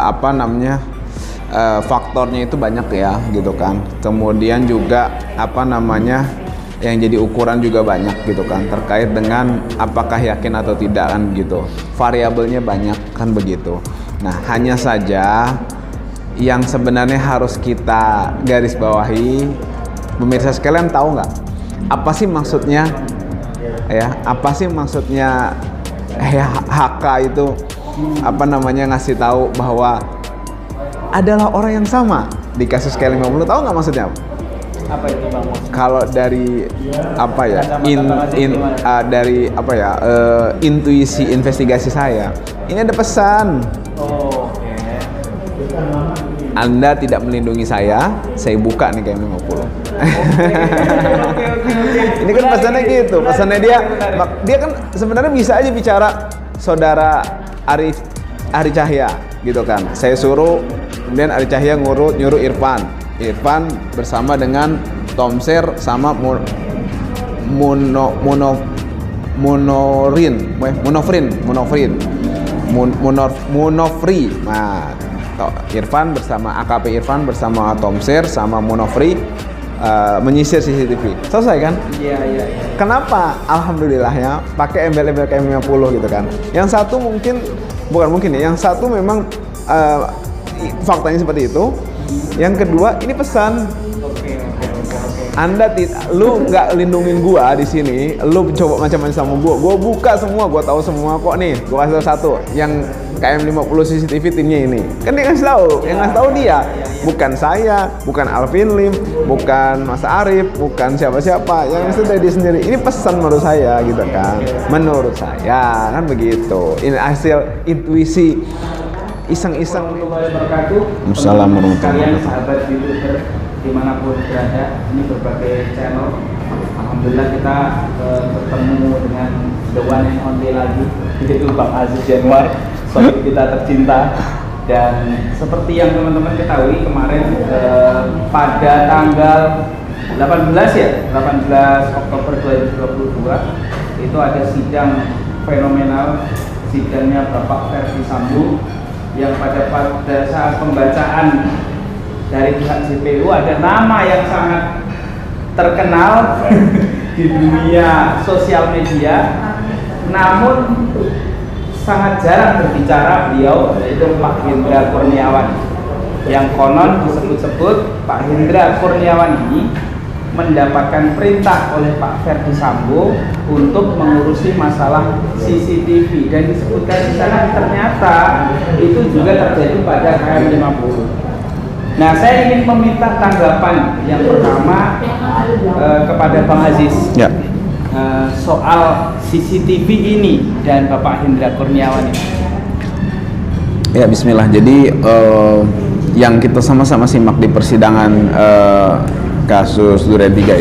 apa namanya faktornya itu banyak ya gitu kan. Kemudian juga apa namanya yang jadi ukuran juga banyak gitu kan, terkait dengan apakah yakin atau tidak kan gitu. Variabelnya banyak kan begitu. Nah, hanya saja yang sebenarnya harus kita garis bawahi, pemirsa sekalian tahu nggak apa sih maksudnya ya? Apa sih maksudnya HK itu apa namanya ngasih tahu bahwa adalah orang yang sama di kasus K50? Tahu nggak maksudnya? Apa itu Bang? Kalau dari apa ya dari apa ya intuisi investigasi saya, ini ada pesan. Oh, oke. Anda tidak melindungi saya buka nih K50. Oke. Ini kan pesannya gitu, pesannya dia kan sebenarnya bisa aja bicara saudara Ari Cahya gitu kan. Saya suruh, kemudian Ari Cahya nyuruh Irfan bersama dengan Tomser sama Munofri. Nah, Irfan bersama AKP Irfan bersama Tomser sama Munofri menyisir CCTV. Selesai kan? Iya. Kenapa? Alhamdulillahnya pakai embel-embel K50 gitu kan. Yang satu yang satu memang faktanya seperti itu. Yang kedua, ini pesan. Oke. Lu nggak lindungin gua di sini, lu coba macam-macam sama gua buka semua, gua tahu semua kok nih. Gua kasih satu, yang KM50 CCTV timnya ini. Kan dia ngasih tahu, yang ngasih tahu dia, bukan saya, bukan Alvin Lim, bukan Mas Arief, bukan siapa-siapa. Yang ngasih tahu dia sendiri. Ini pesan menurut saya gitu kan. Menurut saya kan begitu. Ini hasil intuisi iseng-iseng. Assalamualaikum warahmatullahi wabarakatuh. Sahabat YouTuber dimanapun berada, ini berbagai channel. Alhamdulillah kita bertemu dengan the one and only lagi, yaitu Bang Aziz Januar, sohib kita tercinta. Dan seperti yang teman-teman ketahui kemarin pada tanggal 18 Oktober 2022 itu ada sidang fenomenal, sidangnya Bapak Ferdi Sambo, yang pada saat pembacaan dari pihak JPU ada nama yang sangat terkenal di dunia sosial media, namun sangat jarang berbicara beliau, yaitu Pak Hendra Kurniawan, yang konon disebut-sebut Pak Hendra Kurniawan ini mendapatkan perintah oleh Pak Ferdi Sambo untuk mengurusi masalah CCTV, dan disebutkan di sana ternyata itu juga terjadi pada KM50. Nah, saya ingin meminta tanggapan yang pertama kepada Bang Aziz ya. Soal CCTV ini dan Bapak Hendra Kurniawan ini. Ya, bismillah. Jadi yang kita sama-sama simak di persidangan kasus Duren 3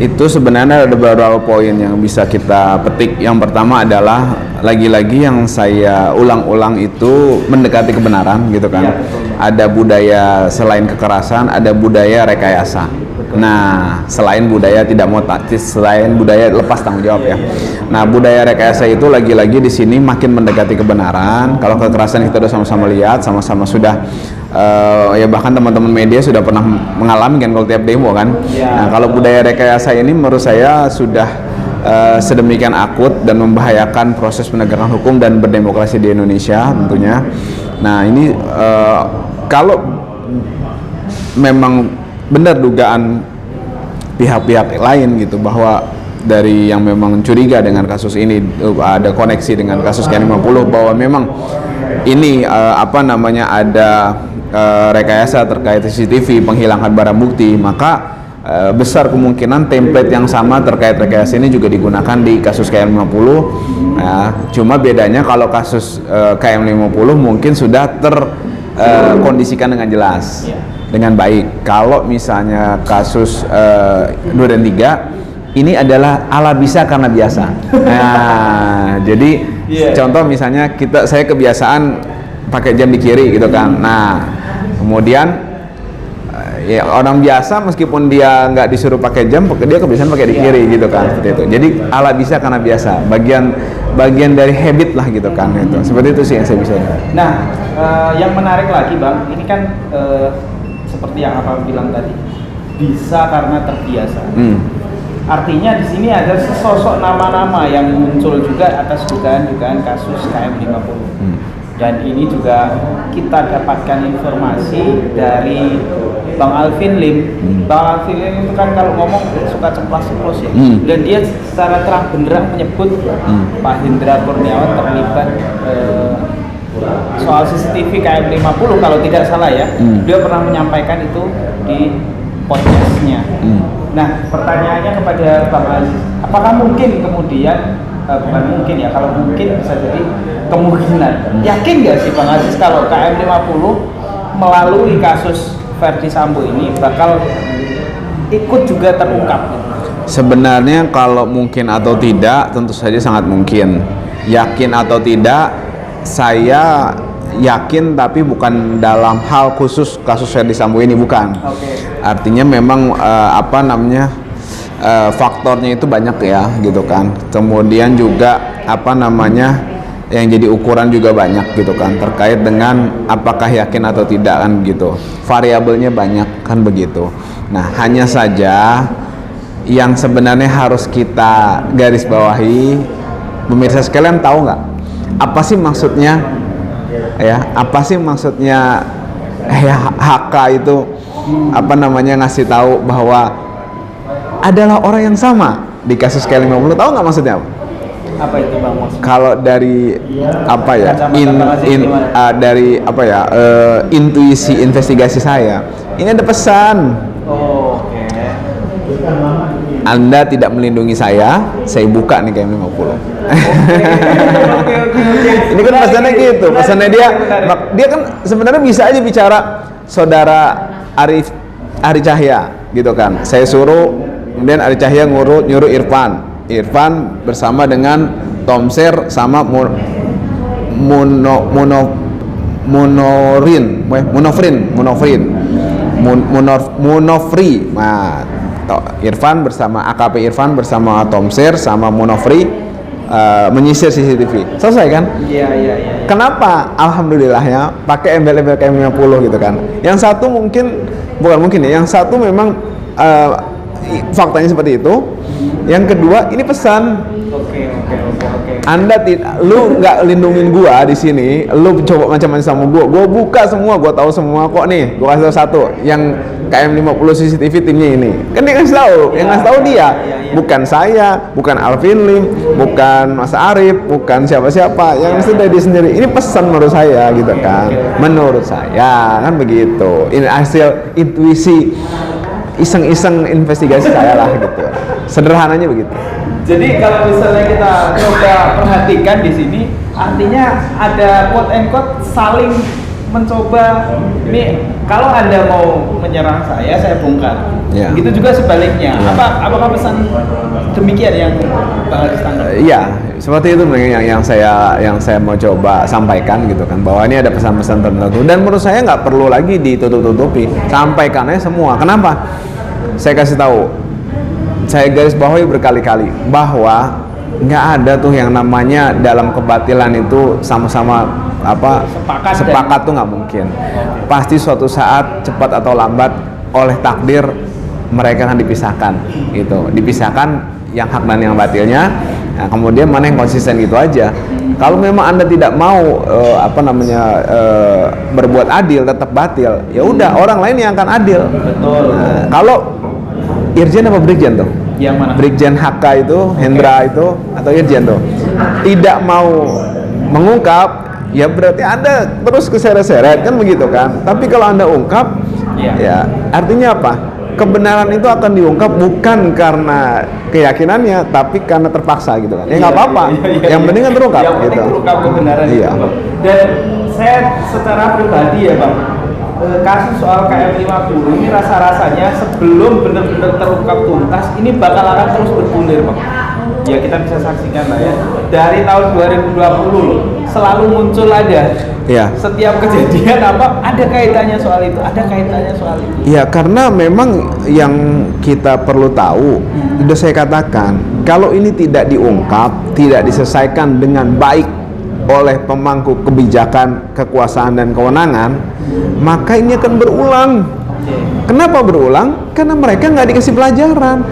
itu sebenarnya ada beberapa poin yang bisa kita petik. Yang pertama adalah lagi-lagi yang saya ulang-ulang itu mendekati kebenaran gitu kan. Ya, ada budaya selain kekerasan, ada budaya rekayasa. Nah, selain budaya tidak mau taktis, selain budaya lepas tanggung jawab ya. Nah, budaya rekayasa itu lagi-lagi di sini makin mendekati kebenaran. Kalau kekerasan kita udah sama-sama lihat, sama-sama sudah ya bahkan teman-teman media sudah pernah mengalami kan kalau tiap demo kan. Nah, kalau budaya rekayasa ini menurut saya sudah sedemikian akut dan membahayakan proses penegakan hukum dan berdemokrasi di Indonesia tentunya. Nah, ini kalau memang benar dugaan pihak-pihak lain gitu bahwa dari yang memang curiga dengan kasus ini ada koneksi dengan kasus K50, bahwa memang ini apa namanya ada rekayasa terkait CCTV, penghilangan barang bukti, maka besar kemungkinan template yang sama terkait rekayasa ini juga digunakan di kasus KM50. Nah, cuma bedanya kalau kasus KM50 mungkin sudah terkondisikan dengan jelas, dengan baik. Kalau misalnya kasus Duren 3 ini adalah ala bisa karena biasa. Nah, jadi contoh misalnya saya kebiasaan pakai jam di kiri gitu kan. Nah, kemudian ya orang biasa meskipun dia nggak disuruh pakai jam, dia kebiasaan pakai di kiri gitu kan, seperti itu. Jadi ala bisa karena biasa, bagian dari habit lah gitu kan, itu seperti itu sih yang saya bisa. Nah, yang menarik lagi Bang, ini kan seperti yang Abang bilang tadi, bisa karena terbiasa. Artinya di sini ada sesosok nama-nama yang muncul juga atas dugaan-dugaan kasus KM50. Dan ini juga kita dapatkan informasi dari Bang Alvin Lim. Bang Alvin Lim itu kan kalau ngomong suka ceplas-ceplos ya. Dan dia secara terang benderang menyebut Pak Hendra Kurniawan terlibat soal CCTV KM50 kalau tidak salah ya. Dia pernah menyampaikan itu di podcastnya. Nah, pertanyaannya kepada Bang Aziz, apakah mungkin kemudian, bukan mungkin ya, kalau mungkin bisa jadi kemungkinan, yakin nggak sih Bang Aziz kalau KM50 melalui kasus Verdi Sambo ini bakal ikut juga terungkap? Sebenarnya kalau mungkin atau tidak, tentu saja sangat mungkin. Yakin atau tidak, saya yakin, tapi bukan dalam hal khusus kasus Verdi Sambo ini, bukan. Artinya memang faktornya itu banyak ya gitu kan. Kemudian juga yang jadi ukuran juga banyak gitu kan, terkait dengan apakah yakin atau tidak kan gitu. Variabelnya banyak kan begitu. Nah, hanya saja yang sebenarnya harus kita garis bawahi, pemirsa sekalian, tahu nggak apa sih maksudnya ya? Apa sih maksudnya HK itu ngasih tahu bahwa adalah orang yang sama di kasus KM50? Tahu nggak maksudnya apa itu Bang? Kalau dari intuisi investigasi saya, ini ada pesan. Anda tidak melindungi saya buka nih KM50. Ini kan pesannya gitu, pesannya dia kan sebenarnya bisa aja bicara saudara Ari Cahya gitu kan. Saya suruh, kemudian Ari Cahya nyuruh Irfan bersama dengan Tomser sama Munofri. Nah, Irfan bersama AKP Irfan bersama Tomser sama Munofri menyisir CCTV. Selesai kan? Iya. Kenapa? Alhamdulillahnya pakai embel-embel KM50 gitu kan. Yang satu yang satu memang faktanya seperti itu. Yang kedua, ini pesan. Oke. Lu nggak lindungin gua di sini, lu coba macam-macam sama gua buka semua, gua tahu semua kok nih. Gua kasih tahu satu, yang KM50 CCTV timnya ini. Kan dia kasih tahu, yang ngasih tahu dia. Bukan saya, bukan Alvin Lim, bukan Mas Arif, bukan siapa-siapa. Yang sudah dia sendiri. Ini pesan menurut saya gitu kan. Menurut saya kan begitu. Ini hasil intuisi, iseng-iseng investigasi saya lah gitu. Sederhananya begitu. Jadi kalau misalnya kita coba perhatikan di sini, artinya ada quote and quote saling mencoba. Ini kalau Anda mau menyerang saya bongkar. Ya. Gitu juga sebaliknya. Ya. Apakah pesan demikian yang Bang Haris tangkap? Iya, seperti itu yang saya mau coba sampaikan gitu kan, bahwa ini ada pesan-pesan tertentu dan menurut saya nggak perlu lagi ditutup-tutupi, sampaikannya semua. Kenapa? Saya kasih tahu, saya garis bawahi berkali-kali bahwa nggak ada tuh yang namanya dalam kebatilan itu sama-sama sepakat tuh nggak mungkin. Pasti suatu saat cepat atau lambat oleh takdir mereka akan dipisahkan gitu, dipisahkan yang hak dan yang batilnya. Nah, kemudian mana yang konsisten gitu aja. Kalau memang Anda tidak mau berbuat adil, tetap batil, ya udah orang lain yang akan adil. Betul. Nah, kalau Irjen apa Brigjen tuh? Yang mana? Brigjen HK itu, Hendra itu, atau Irjen tuh tidak mau mengungkap, ya berarti Anda terus keseret-seret kan begitu kan. Tapi kalau Anda ungkap, ya artinya apa? Kebenaran itu akan diungkap bukan karena keyakinannya, tapi karena terpaksa gitu kan. Ya nggak apa-apa. Yang penting kan terungkap. Yang penting terungkap kebenaran. Iya. Dan saya secara pribadi ya Bang, kasus soal KM50 ini rasa-rasanya sebelum benar-benar terungkap tuntas, ini bakal akan terus bergulir Bang. ya kita bisa saksikan lah ya, dari tahun 2020 loh, selalu muncul ada. Ya. Setiap kejadian apa ada kaitannya soal itu, ada kaitannya soal itu. Ya, karena memang yang kita perlu tahu, sudah saya katakan, kalau ini tidak diungkap, tidak diselesaikan dengan baik oleh pemangku kebijakan, kekuasaan dan kewenangan, maka ini akan berulang. Kenapa berulang? Karena mereka nggak dikasih pelajaran.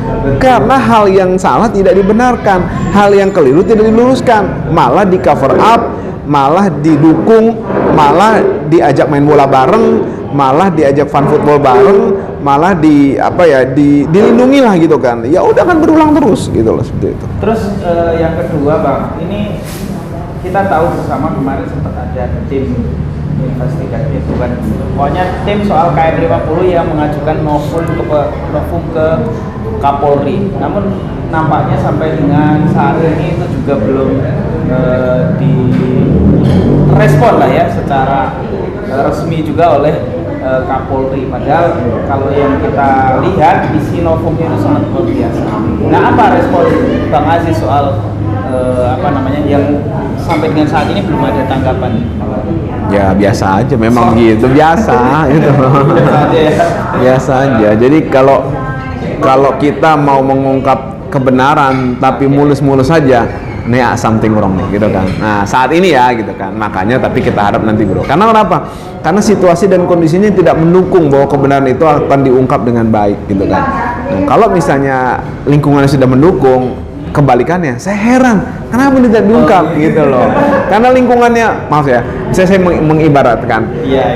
Karena hal yang salah tidak dibenarkan, hal yang keliru tidak diluruskan, malah di cover up, malah didukung, malah diajak main bola bareng, malah diajak fun football bareng, malah dilindungi lah gitu kan. Ya udah kan berulang terus gitu loh, seperti itu. Terus yang kedua Bang, ini kita tahu bersama kemarin sempat ada tim investigatif bukan, pokoknya tim soal KM50 yang mengajukan novum ke Kapolri. Namun nampaknya sampai dengan saat ini itu juga belum direspon lah ya secara resmi juga oleh Kapolri. Padahal kalau yang kita lihat isi novumnya itu sangat luar biasa. Nah, apa respon Bang Aziz soal yang sampai dengan saat ini belum ada tanggapan? Ya biasa aja, memang gitu, biasa gitu. Biasa aja ya. Biasa aja. Jadi kalau kita mau mengungkap kebenaran tapi mulus-mulus saja, nih something wrong nih gitu kan. Nah, saat ini ya gitu kan. Makanya tapi kita harap nanti bro. Karena kenapa? Karena situasi dan kondisinya tidak mendukung bahwa kebenaran itu akan diungkap dengan baik gitu kan. Nah, kalau misalnya lingkungannya sudah mendukung, kebalikannya, saya heran kenapa tidak diungkap gitu loh. Karena lingkungannya, maaf ya, saya mengibaratkan,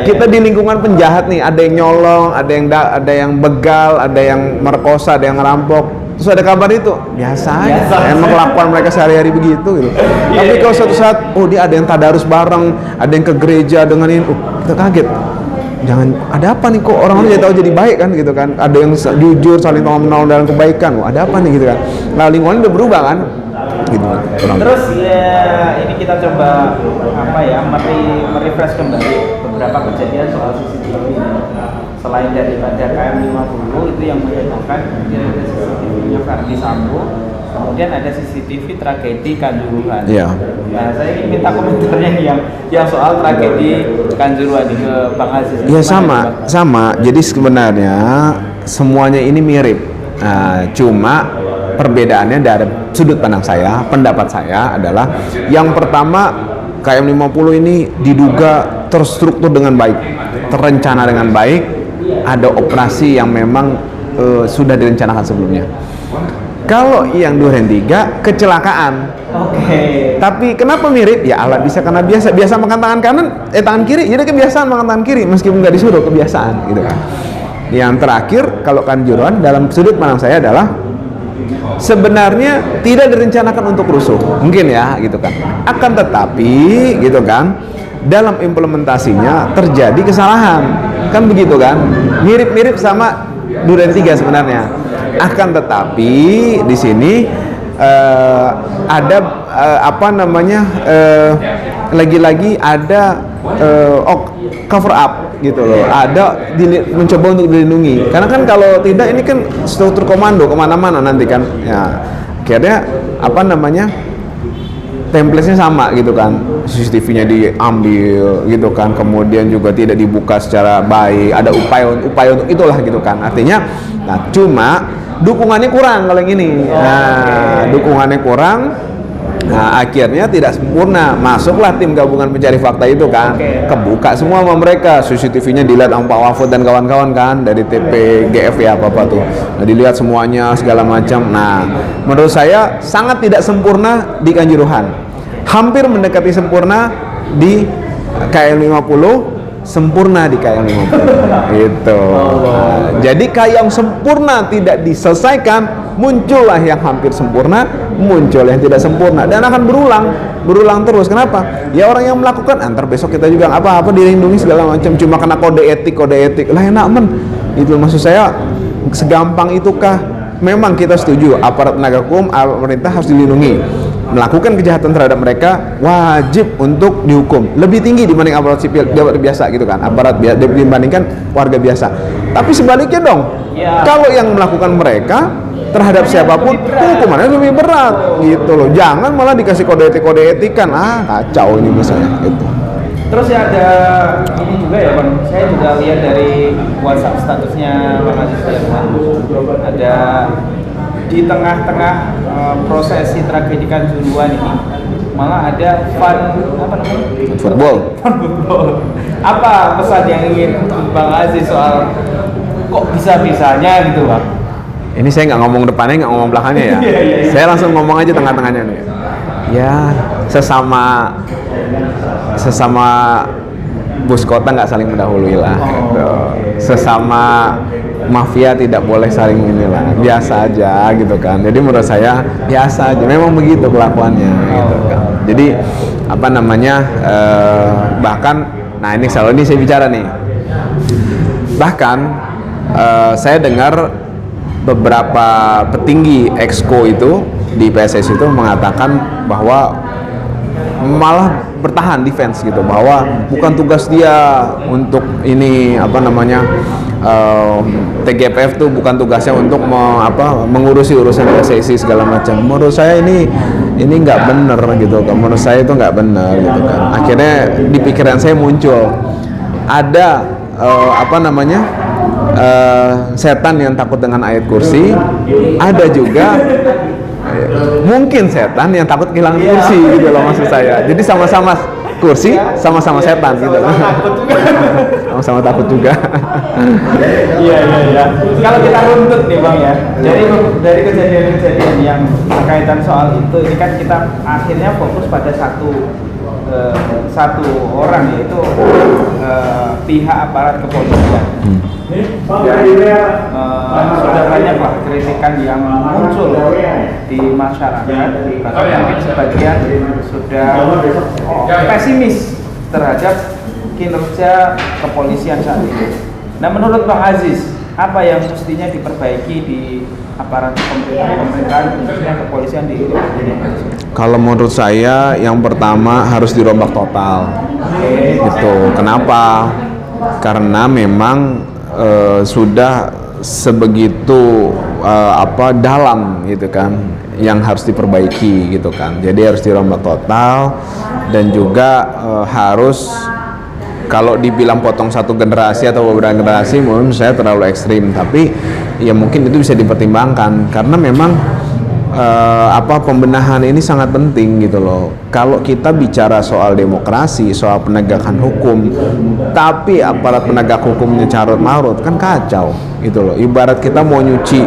kita di lingkungan penjahat nih, ada yang nyolong, ada yang begal, ada yang merkosa, ada yang ngerampok, terus ada kabar itu biasa aja, emang kelakuan mereka sehari-hari begitu gitu. Tapi kalau suatu saat, oh dia ada yang tadarus bareng, ada yang ke gereja dengan ini, kita kaget. Jangan, ada apa nih kok orang-orang jadi tahu jadi baik kan gitu kan, ada yang jujur saling menolong dalam kebaikan, wah ada apa nih gitu kan. Nah, lingkungan udah berubah kan gitu. Terus ya ini kita coba merefresh kembali beberapa kejadian soal CCTV. Selain daripada KM50 itu yang menyebabkan ada CCTV-nya Verdi Sambo, kemudian ada CCTV tragedi Kanjuruhan. Iya. Nah, saya ingin minta komentarnya yang soal tragedi Kanjuruhan ke Bang Aziz. Ya sama. Jadi sebenarnya semuanya ini mirip. Nah, cuma perbedaannya dari sudut pandang saya, pendapat saya adalah yang pertama, KM50 ini diduga terstruktur dengan baik, terencana dengan baik, ada operasi yang memang sudah direncanakan sebelumnya. Kalau yang Duren 3 kecelakaan. Oke. Tapi kenapa mirip? Ya alat bisa karena biasa makan tangan kanan, tangan kiri, jadi kebiasaan makan tangan kiri meskipun nggak disuruh, kebiasaan gitu kan. Yang terakhir kalau Kanjuruhan dalam sudut pandang saya adalah sebenarnya tidak direncanakan untuk rusuh, mungkin ya gitu kan. Akan tetapi gitu kan, dalam implementasinya terjadi kesalahan, kan begitu kan? Mirip-mirip sama Duren 3 sebenarnya. Akan tetapi di sini ada lagi-lagi ada cover up gitu loh, ada mencoba untuk dilindungi, karena kan kalau tidak ini kan struktur komando kemana-mana nanti kan ya, akhirnya template-nya sama gitu kan, CCTV-nya diambil gitu kan, kemudian juga tidak dibuka secara baik, ada upaya untuk itulah gitu kan, artinya nah cuma dukungannya kurang kalau yang ini. Nah, dukungannya kurang. Nah, akhirnya tidak sempurna. Masuklah tim gabungan pencari fakta itu kan. Kebuka semua sama mereka. CCTV-nya dilihat sama Pak Wafud dan kawan-kawan kan, dari TPGF ya apa tuh. Nah, dilihat semuanya segala macam. Nah, menurut saya sangat tidak sempurna di Kanjuruhan. Hampir mendekati sempurna di KM50. Sempurna di KM50 gitu. Jadi yang sempurna tidak diselesaikan, muncullah yang hampir sempurna, muncul yang tidak sempurna, dan akan berulang terus. Kenapa? Ya orang yang melakukan antar besok kita juga apa-apa dilindungi segala macam, cuma kena kode etik lah, enak itu maksud saya. Segampang itukah? Memang kita setuju aparat penegak hukum, pemerintah harus dilindungi. Melakukan kejahatan terhadap mereka wajib untuk dihukum, lebih tinggi dibanding aparat sipil biasa gitu kan, aparat dibandingkan warga biasa. Tapi sebaliknya dong, kalau yang melakukan mereka terhadap siapapun hukumannya lebih berat gitu loh. Jangan malah dikasih kode etik kan, kacau ini misalnya gitu. Terus ya ada ini juga ya Bang, saya juga lihat dari WhatsApp statusnya Bang Aziz Jerman, ada di tengah-tengah prosesi tragedi Kanjuruhan ini malah ada fun apa namanya? Football. Fun football. Apa pesan yang ingin Bang Aziz soal kok bisa-bisanya gitu Bang? Ini saya nggak ngomong depannya, nggak ngomong belakangnya ya. Saya langsung ngomong aja tengah-tengahnya nih. Ya, sesama bus kota nggak saling mendahului lah. Gitu. Sesama mafia tidak boleh saling inilah, biasa aja gitu kan. Jadi menurut saya biasa aja, memang begitu kelakuannya gitu kan. Jadi apa namanya, bahkan, nah ini selalu ini saya bicara nih. Bahkan saya dengar beberapa petinggi exco itu di PSSI itu mengatakan bahwa malah bertahan defense gitu, bahwa bukan tugas dia untuk ini apa namanya, TGPF tuh bukan tugasnya untuk mengurusi urusan PSSI segala macam. Menurut saya ini nggak benar gitu kan. Menurut saya itu nggak benar gitu kan. Akhirnya di pikiran saya muncul ada setan yang takut dengan ayat kursi, ada juga mungkin setan yang takut kehilangan kursi gitu loh maksud saya. Jadi sama-sama kursi, sama-sama setan gitu. Sama-sama takut juga. Iya. Kalau kita runtut nih Bang ya, dari kejadian-kejadian yang berkaitan soal itu, ini kan kita akhirnya fokus pada satu orang, yaitu pihak aparat kepolisian. Sudah banyak lah kritikan yang muncul di masyarakat, bahkan mungkin sebagian sudah pesimis terhadap kinerja kepolisian saat ini. Nah, menurut Bang Aziz, apa yang mestinya diperbaiki di aparat pemerintahan khususnya kepolisian di Indonesia? Kalau menurut saya yang pertama harus dirombak total. Gitu. Kenapa? Karena memang sudah sebegitu dalam gitu kan yang harus diperbaiki gitu kan. Jadi harus dirombak total, dan juga harus, kalau dibilang potong satu generasi atau beberapa generasi menurut saya terlalu ekstrim, tapi ya mungkin itu bisa dipertimbangkan karena memang pembenahan ini sangat penting gitu loh. Kalau kita bicara soal demokrasi, soal penegakan hukum, tapi aparat penegak hukumnya carut marut, kan kacau gitu loh. Ibarat kita mau nyuci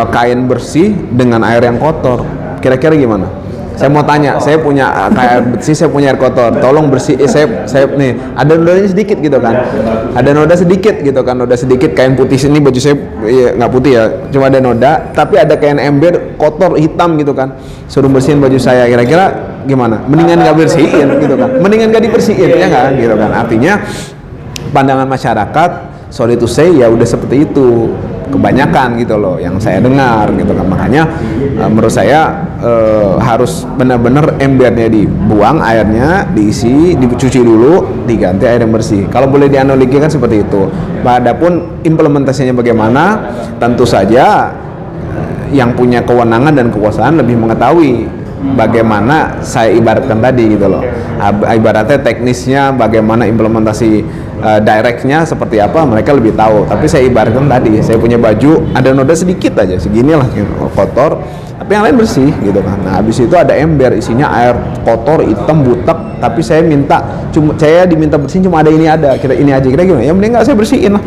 kain bersih dengan air yang kotor, kira-kira gimana? Saya mau tanya, saya punya kain bersih, saya punya air kotor, tolong bersih. Saya nih ada nodanya sedikit gitu kan, ada noda sedikit gitu kan, noda sedikit, kain putih sini, baju saya ya, nggak putih ya, cuma ada noda, tapi ada kain ember kotor hitam gitu kan, suruh bersihin baju saya, kira-kira gimana? Mendingan nggak bersihin gitu kan, mendingan nggak dibersihin ya kan, gitu kan. Artinya pandangan masyarakat, sorry to say, ya udah seperti itu kebanyakan gitu loh yang saya dengar gitu kan. Makanya menurut saya harus benar-benar embernya dibuang, airnya diisi, dicuci dulu, diganti air yang bersih. Kalau boleh dianalogikan seperti itu. Adapun implementasinya bagaimana, tentu saja yang punya kewenangan dan kekuasaan lebih mengetahui bagaimana saya ibaratkan tadi gitu loh. Ibaratnya teknisnya bagaimana implementasi directnya seperti apa, mereka lebih tahu. Tapi saya ibaratkan tadi, saya punya baju ada noda sedikit aja, seginilah gitu, kotor, tapi yang lain bersih gitu kan. Nah, habis itu ada ember isinya air kotor hitam butek, tapi saya diminta bersihin cuma ada ini, kira ini aja, kira gimana? Ya mending nggak saya bersihin lah.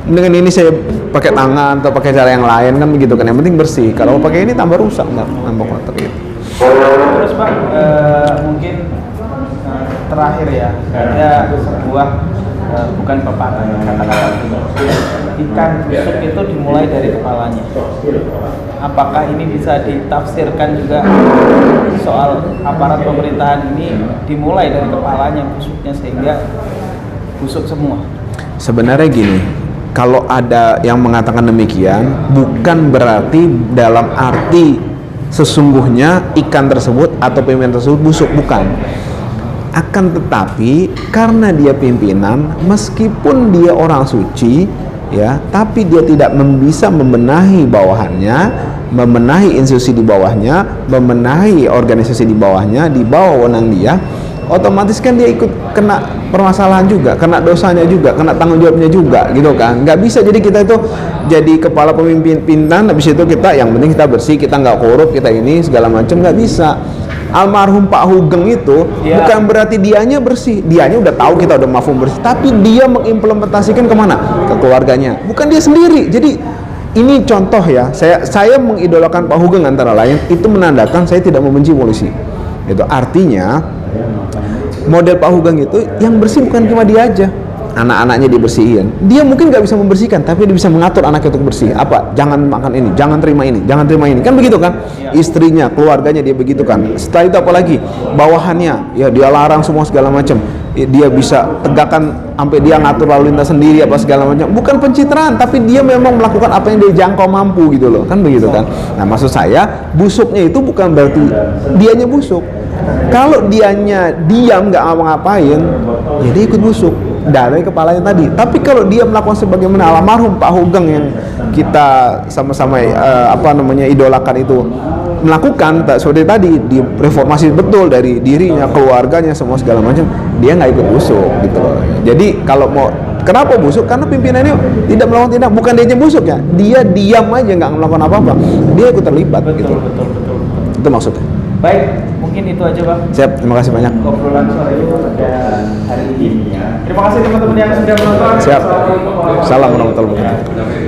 Dengan ini saya pakai tangan atau pakai cara yang lain kan begitu kan. Yang penting bersih. Kalau pakai ini tambah rusak, tambah kotor gitu. Terus Bang, mungkin terakhir ya, ada sebuah bukan pepatah, kata-kata ikan busuk itu dimulai dari kepalanya. Apakah ini bisa ditafsirkan juga soal aparat pemerintahan ini dimulai dari kepalanya busuknya sehingga busuk semua? Sebenarnya gini, kalau ada yang mengatakan demikian, bukan berarti dalam arti sesungguhnya ikan tersebut atau pimpinan tersebut busuk, bukan. Akan tetapi karena dia pimpinan, meskipun dia orang suci ya, tapi dia tidak bisa membenahi bawahannya, membenahi institusi di bawahnya, membenahi organisasi di bawahnya, di bawah wewenang dia, otomatis kan dia ikut kena permasalahan juga, kena dosanya juga, kena tanggung jawabnya juga, gitu kan. Nggak bisa jadi kita itu jadi kepala pemimpinan, habis itu kita yang penting kita bersih, kita nggak korup, kita ini segala macam, nggak bisa. Almarhum Pak Hugeng itu bukan berarti dianya bersih, dianya udah tahu kita udah mafhum bersih, tapi dia mengimplementasikan kemana? Ke keluarganya, bukan dia sendiri. Jadi ini contoh ya, saya mengidolakan Pak Hugeng antara lain, itu menandakan saya tidak membenci polisi. Itu artinya model Pak Hugeng itu yang bersih bukan cuma dia aja, anak-anaknya dibersihin. Dia mungkin nggak bisa membersihkan, tapi dia bisa mengatur anaknya untuk bersih. Apa? Jangan makan ini, jangan terima ini, jangan terima ini. Kan begitu kan? Istrinya, keluarganya dia begitu kan. Setelah itu apa lagi? Bawahannya, ya dia larang semua segala macam. Dia bisa tegakkan sampai dia ngatur lalu lintas sendiri apa segala macam. Bukan pencitraan, tapi dia memang melakukan apa yang dia jangkau mampu gitu loh. Kan begitu kan? Nah, maksud saya busuknya itu bukan berarti dianya busuk. Kalau dianya diam nggak ngapa-ngapain, ya dia ikut busuk dari kepalanya tadi. Tapi kalau dia melakukan sebagaimana almarhum Pak Hugeng yang kita sama-sama idolakan itu melakukan, seperti tadi di reformasi betul dari dirinya, keluarganya, semua segala macam, dia nggak ikut busuk gitu loh. Jadi kalau mau kenapa busuk? Karena pimpinannya tidak melakukan tindak, bukan dia busuk ya, dia diam aja nggak melakukan apa-apa, dia ikut terlibat gitu. Betul. Itu maksudnya. Baik, mungkin itu aja Bang. Siap, terima kasih banyak. Obrolan sore pada hari ini. Terima kasih teman-teman yang sudah menonton. Siap. Salam warahmatullahi wabarakatuh.